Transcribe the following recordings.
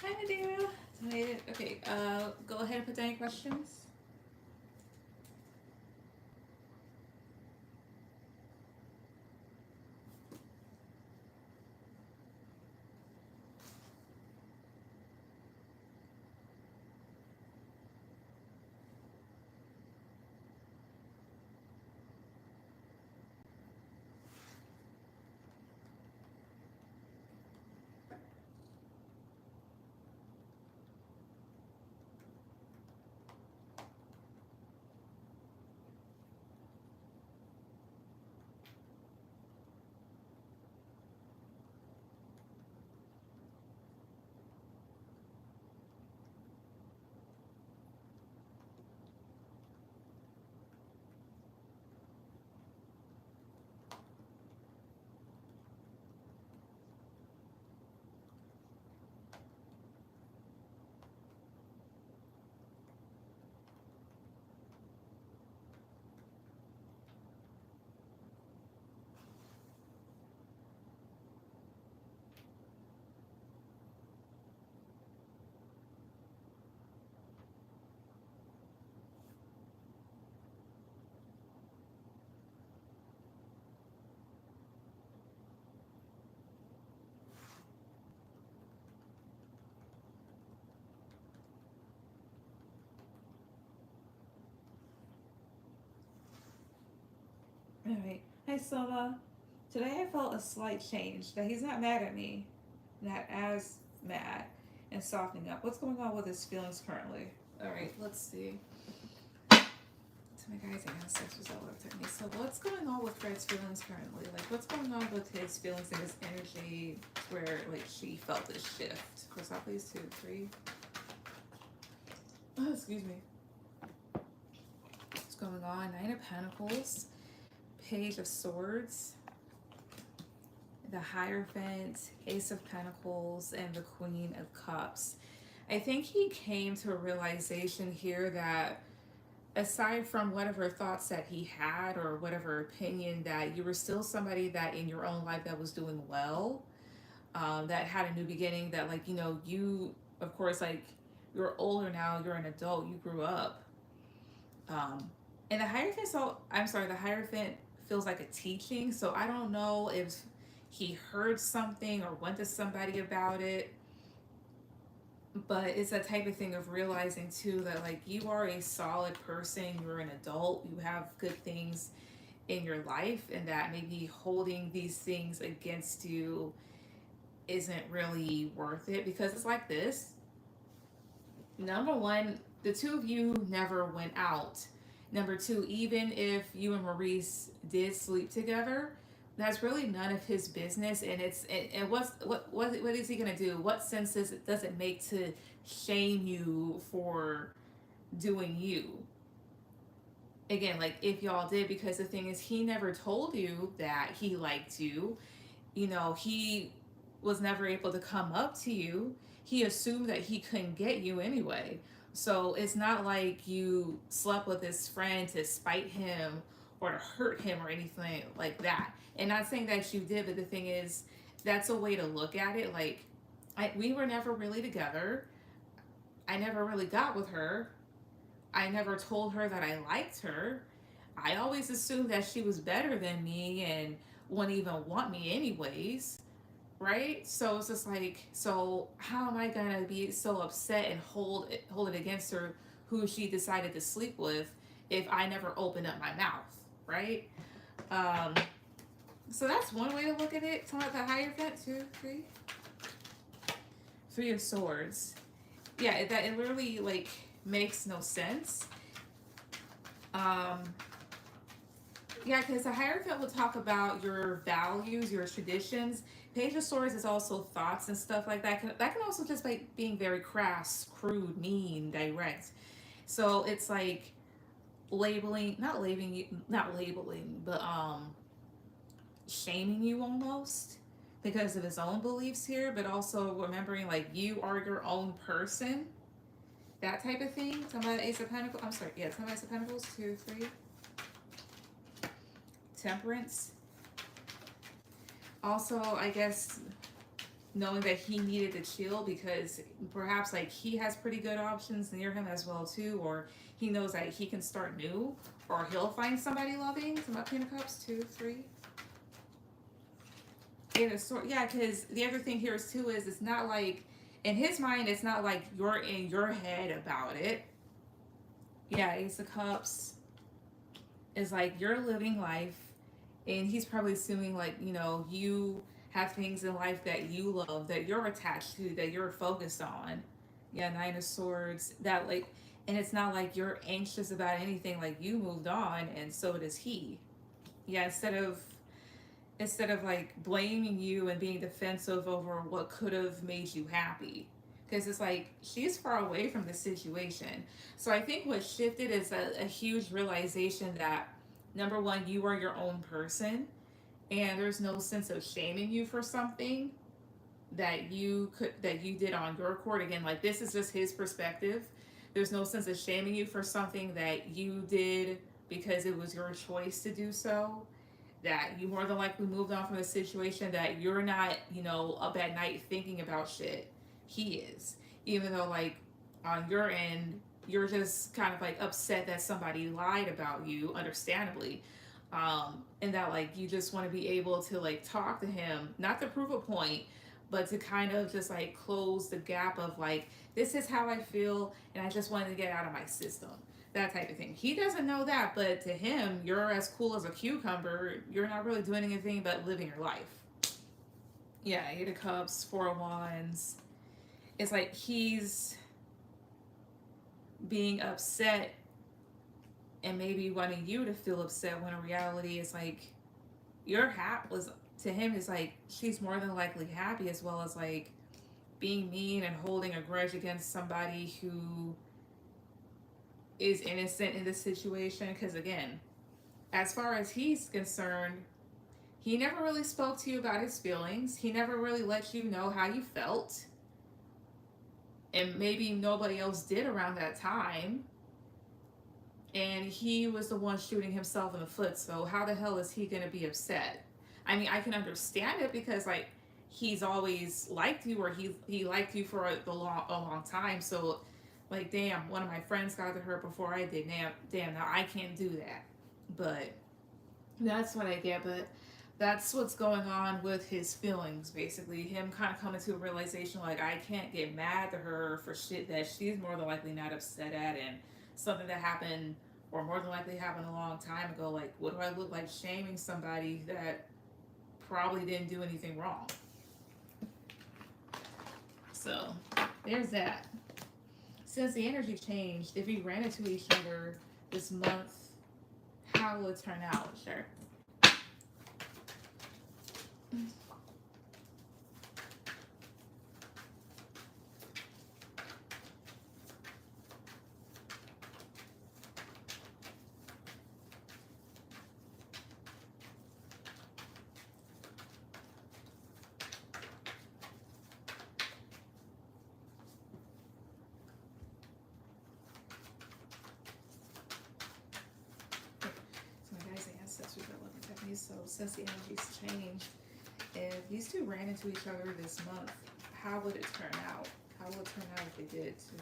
Hi, Nadira. Okay, go ahead and put down your questions. All right. Hi, Soma. Today I felt a slight change. That he's not mad at me, not as mad, and softening up. What's going on with his feelings currently? All right. Let's see. To my guys and ancestors that worked at me. So what's going on with Fred's feelings currently? Like what's going on with his feelings and his energy where like she felt this shift? Cross out please 2, 3. Oh, excuse me. What's going on? 9 of Pentacles, Page of Swords, the Hierophant, Ace of Pentacles, and the Queen of Cups. I think he came to a realization here that aside from whatever thoughts that he had or whatever opinion, that you were still somebody that in your own life that was doing well, that had a new beginning, that like, you know, you, of course, like you're older now, you're an adult, you grew up. And the Hierophant, so I'm sorry, the Hierophant feels like a teaching. So I don't know if he heard something or went to somebody about it, but it's that type of thing of realizing too that like you are a solid person, you're an adult, you have good things in your life, and that maybe holding these things against you isn't really worth it, because it's like this. Number one, the two of you never went out. Number two, even if you and Maurice did sleep together, that's really none of his business. And what is he gonna do? What sense does it make to shame you for doing you? Again, like if y'all did, because the thing is, he never told you that he liked you. You know, he was never able to come up to you. He assumed that he couldn't get you anyway. So it's not like you slept with his friend to spite him or to hurt him or anything like that. And not saying that you did, but the thing is, that's a way to look at it. Like, we were never really together. I never really got with her. I never told her that I liked her. I always assumed that she was better than me and wouldn't even want me anyways, right? So it's just like, so how am I gonna be so upset and hold it against her who she decided to sleep with if I never opened up my mouth, right? Um, so that's one way to look at it. Talking about the Hierophant, 2, 3, 3 of Swords. Yeah, it literally like makes no sense. Um, Yeah, because the Hierophant will talk about your values, your traditions. Page of Swords is also thoughts and stuff like that. That can also just like being very crass, crude, mean, direct. So it's like not labeling, but shaming you almost because of his own beliefs here, but also remembering like you are your own person, that type of thing. Talking about Ace of Pentacles. I'm sorry, yeah, talking about Ace of Pentacles, 2, 3. Temperance. Also, I guess knowing that he needed to chill because perhaps like he has pretty good options near him as well too, or he knows that he can start new, or he'll find somebody loving. Some Queen of Cups, 2, 3. Eight of Swords. Yeah, because the other thing here is too is it's not like in his mind it's not like you're in your head about it. Yeah, Ace of Cups is like you're living life, and he's probably assuming like you have things in life that you love, that you're attached to, that you're focused on. Yeah, Nine of Swords. That like, and it's not like you're anxious about anything. Like you moved on, and so does he. Yeah, instead of like blaming you and being defensive over what could have made you happy, because it's like she's far away from the situation. So I think what shifted is a huge realization that number one, you are your own person, and there's no sense of shaming you for something that you did on your accord. Again, like this is just his perspective. There's no sense of shaming you for something that you did because it was your choice to do so, that you more than likely moved on from the situation, that you're not up at night thinking about shit. He is, even though like on your end you're just kind of like upset that somebody lied about you, understandably. And that like you just want to be able to like talk to him, not to prove a point, but to kind of just like close the gap of like, this is how I feel and I just wanted to get out of my system, that type of thing. He doesn't know that, but to him you're as cool as a cucumber. You're not really doing anything but living your life. Yeah, Eight of Cups, Four of Wands. It's like he's being upset and maybe wanting you to feel upset, when in reality it's like your hat was to him is like she's more than likely happy, as well as like being mean and holding a grudge against somebody who is innocent in this situation. Because again, as far as he's concerned, he never really spoke to you about his feelings. He never really let you know how you felt, and maybe nobody else did around that time. And he was the one shooting himself in the foot. So how the hell is he gonna be upset? I mean, I can understand it because like he's always liked you, or he liked you for a long time. So like, damn, one of my friends got to hurt before I did. Damn, now I can't do that. But that's what I get. But that's what's going on with his feelings, basically. Him kind of coming to a realization like, I can't get mad at her for shit that she's more than likely not upset at, and something that happened, or more than likely happened a long time ago. Like, what do I look like shaming somebody that probably didn't do anything wrong? So there's that. Since the energy changed, if we ran into each other this month, how will it turn out? Sure. So since the energies changed, if these two ran into each other this month, how would it turn out? How would it turn out if they did? 2,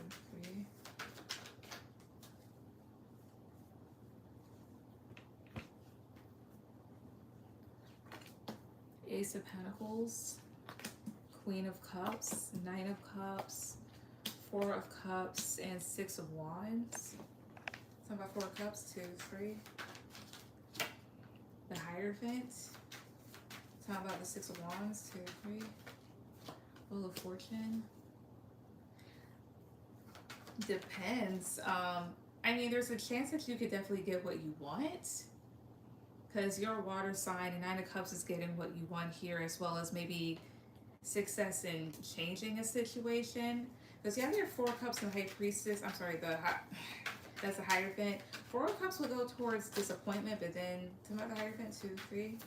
3. Ace of Pentacles, Queen of Cups, Nine of Cups, Four of Cups, and Six of Wands. Talking about Four of Cups, 2, 3. The Hierophant. Talking about the Six of Wands, 2, 3. Wheel of Fortune. Depends. I mean, there's a chance that you could definitely get what you want, because your water sign, and Nine of Cups is getting what you want here, as well as maybe success in changing a situation. Because you have your Four of Cups and the High Priestess. I'm sorry, that's the Hierophant. Four of Cups will go towards disappointment, but then to the Hierophant, 2, 3.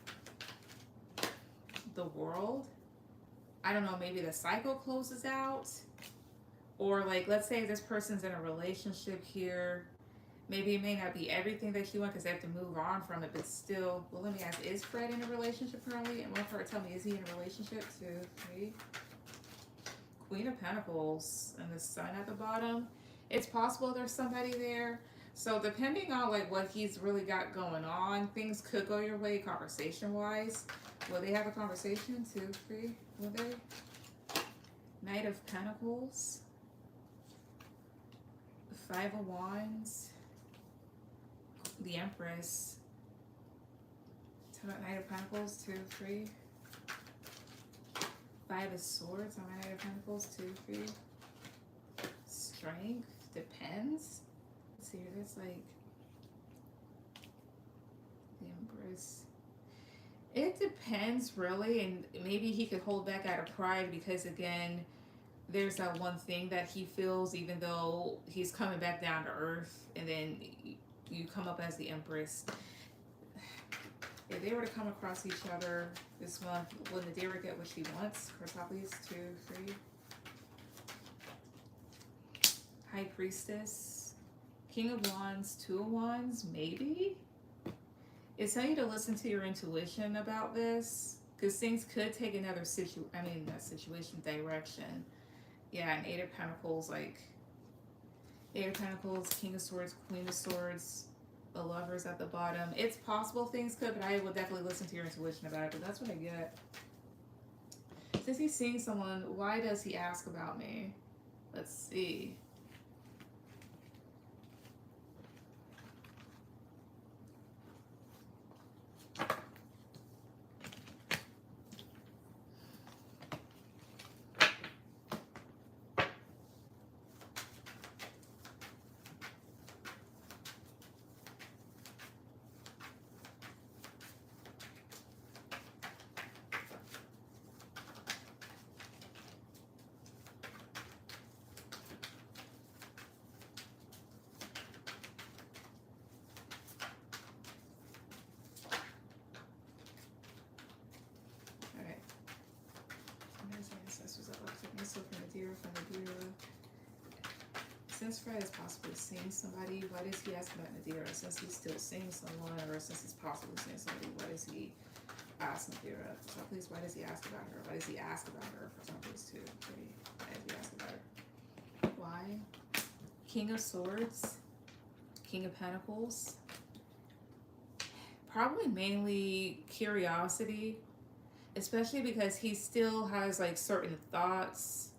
The World. I don't know, maybe the cycle closes out. Or like, let's say this person's in a relationship here. Maybe it may not be everything that you want because they have to move on from it, but still, well, let me ask, is Fred in a relationship currently? And one part tell me, is he in a relationship? 2, 3. Queen of Pentacles and the Sun at the bottom. It's possible there's somebody there. So depending on like what he's really got going on, things could go your way conversation wise. Will they have a conversation? 2, 3, will they? Knight of Pentacles. 5 of Wands. The Empress. Knight of Pentacles, 2, 3. 5 of Swords on my Knight of Pentacles, 2, 3. Strength, depends. Let's see here, there's like the Empress. It depends really, and maybe he could hold back out of pride because again, there's that one thing that he feels even though he's coming back down to earth, and then you come up as the Empress. If they were to come across each other this month, will Nadira get what she wants? Lovelies, 2, 3. High Priestess. King of Wands, 2 of Wands, maybe? It's telling you to listen to your intuition about this, because things could take another situation direction. Yeah, and 8 of Pentacles, like 8 of Pentacles, King of Swords, Queen of Swords, the Lovers at the bottom. It's possible things could, but I will definitely listen to your intuition about it, but that's what I get. Since he's seeing someone, why does he ask about me? Let's see. Since Fred is possibly seeing somebody, why does he ask about Nadira? Since he's still seeing someone, or since he's possibly seeing somebody, why does he ask Nadira? For some please, why does he ask about her? Why does he ask about her? For some please, 2, 3. Why does he ask about her? Why? King of Swords, King of Pentacles. Probably mainly curiosity, especially because he still has like certain thoughts.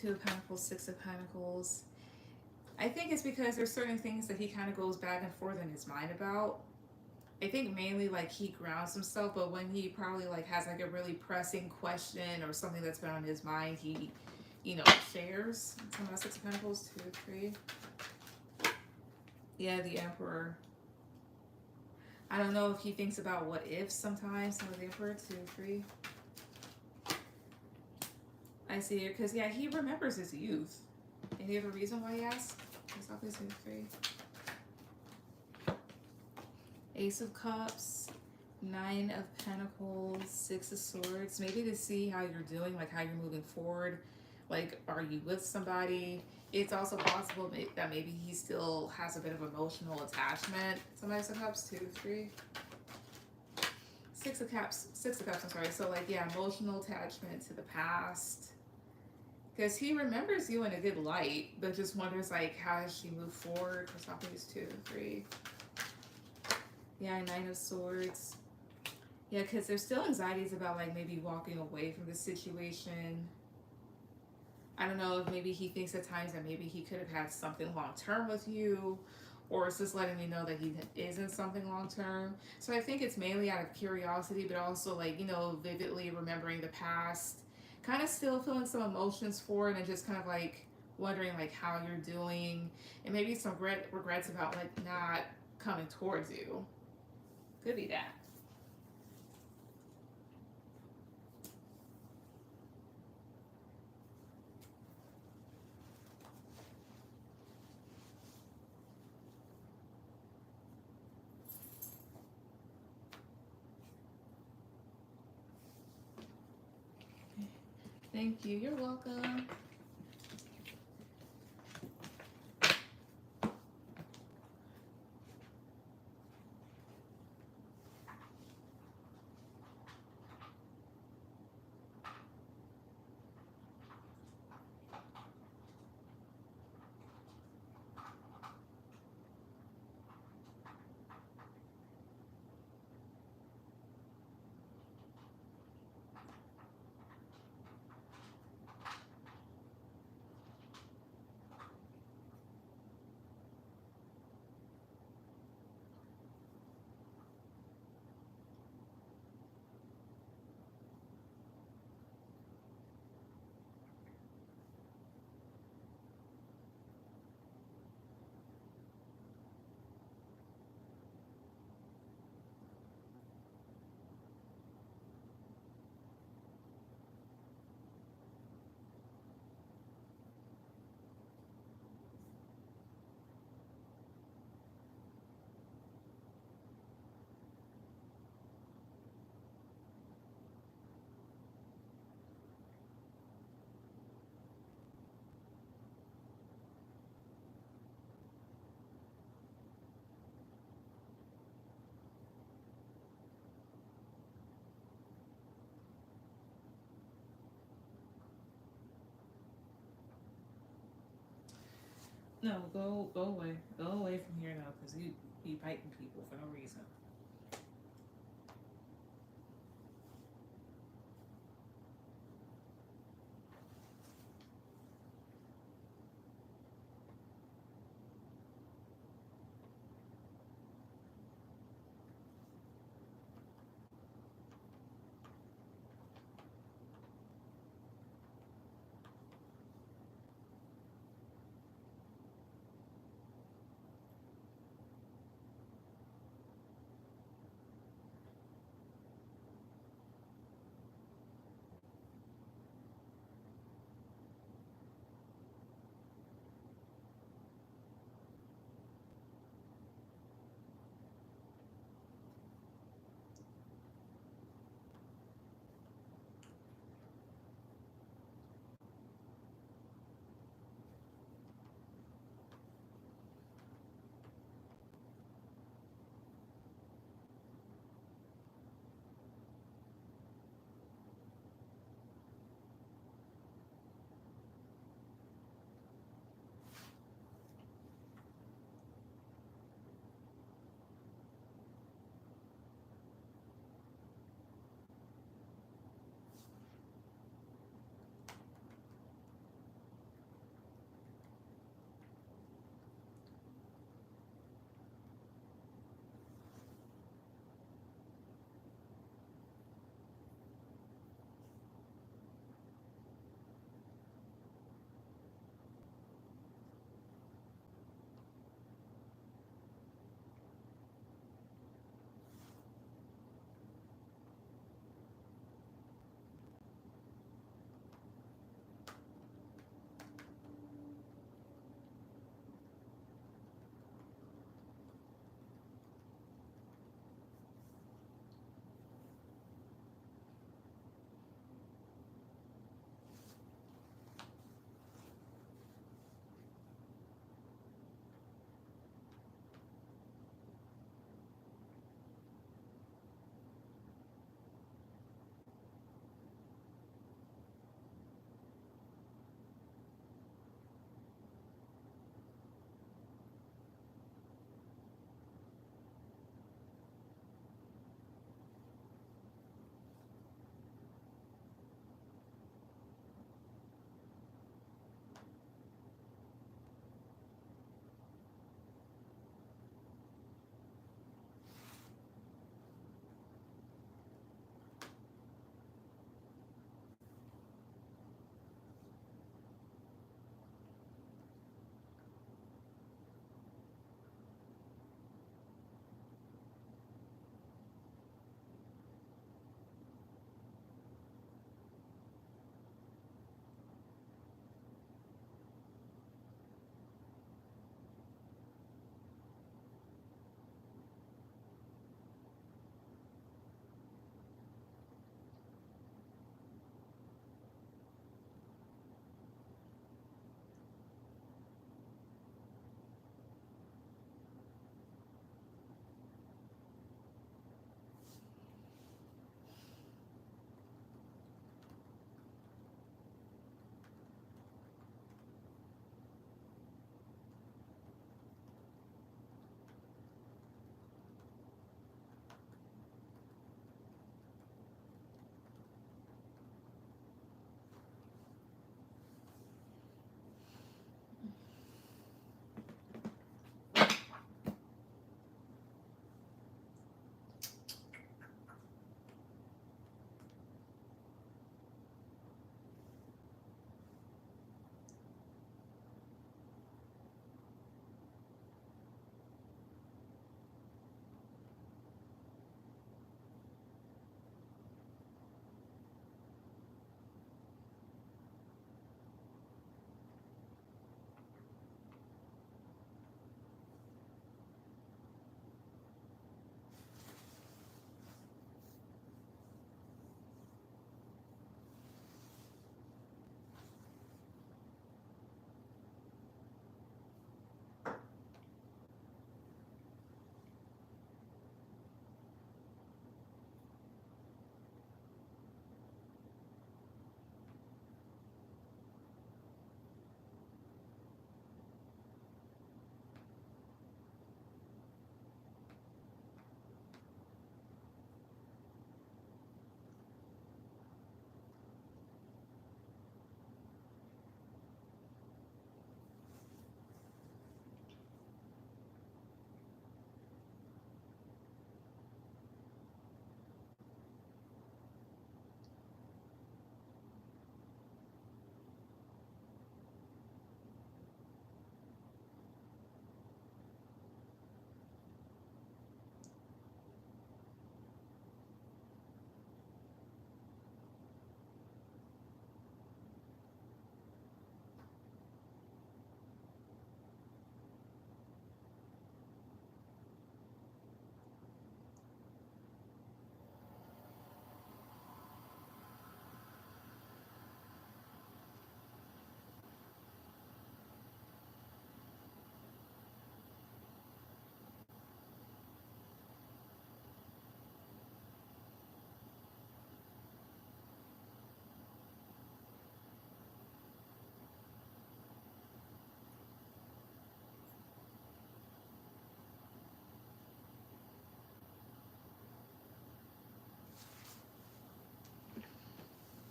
2 of Pentacles, 6 of Pentacles. I think it's because there's certain things that he kind of goes back and forth in his mind about. I think mainly like he grounds himself, but when he probably like has like a really pressing question or something that's been on his mind, he, you know, shares. Some of 6 of Pentacles, 2, 3. Yeah, the Emperor. I don't know if he thinks about what if sometimes. Some of the Emperor, 2, 3. I see it because, yeah, he remembers his youth. Any other reason why he asked? It's always 2, 3. Ace of Cups, 9 of Pentacles, 6 of Swords. Maybe to see how you're doing, like how you're moving forward. Like, are you with somebody? It's also possible that maybe he still has a bit of emotional attachment. Some Ace of Cups, 2, 3. 6 of Cups, I'm sorry. So, like, yeah, emotional attachment to the past. Because he remembers you in a good light, but just wonders, like, how does she move forward? For something is 2, 3. Yeah, 9 of Swords. Yeah, because there's still anxieties about, like, maybe walking away from the situation. I don't know if maybe he thinks at times that maybe he could have had something long-term with you, or it's just letting me know that he isn't something long-term. So I think it's mainly out of curiosity, but also, like, you know, vividly remembering the past. Kind of still feeling some emotions for it and just kind of like wondering like how you're doing and maybe some regrets about like not coming towards you. Could be that. Thank you. You're welcome. No, go away. Go away from here now, because you be biting people for no reason.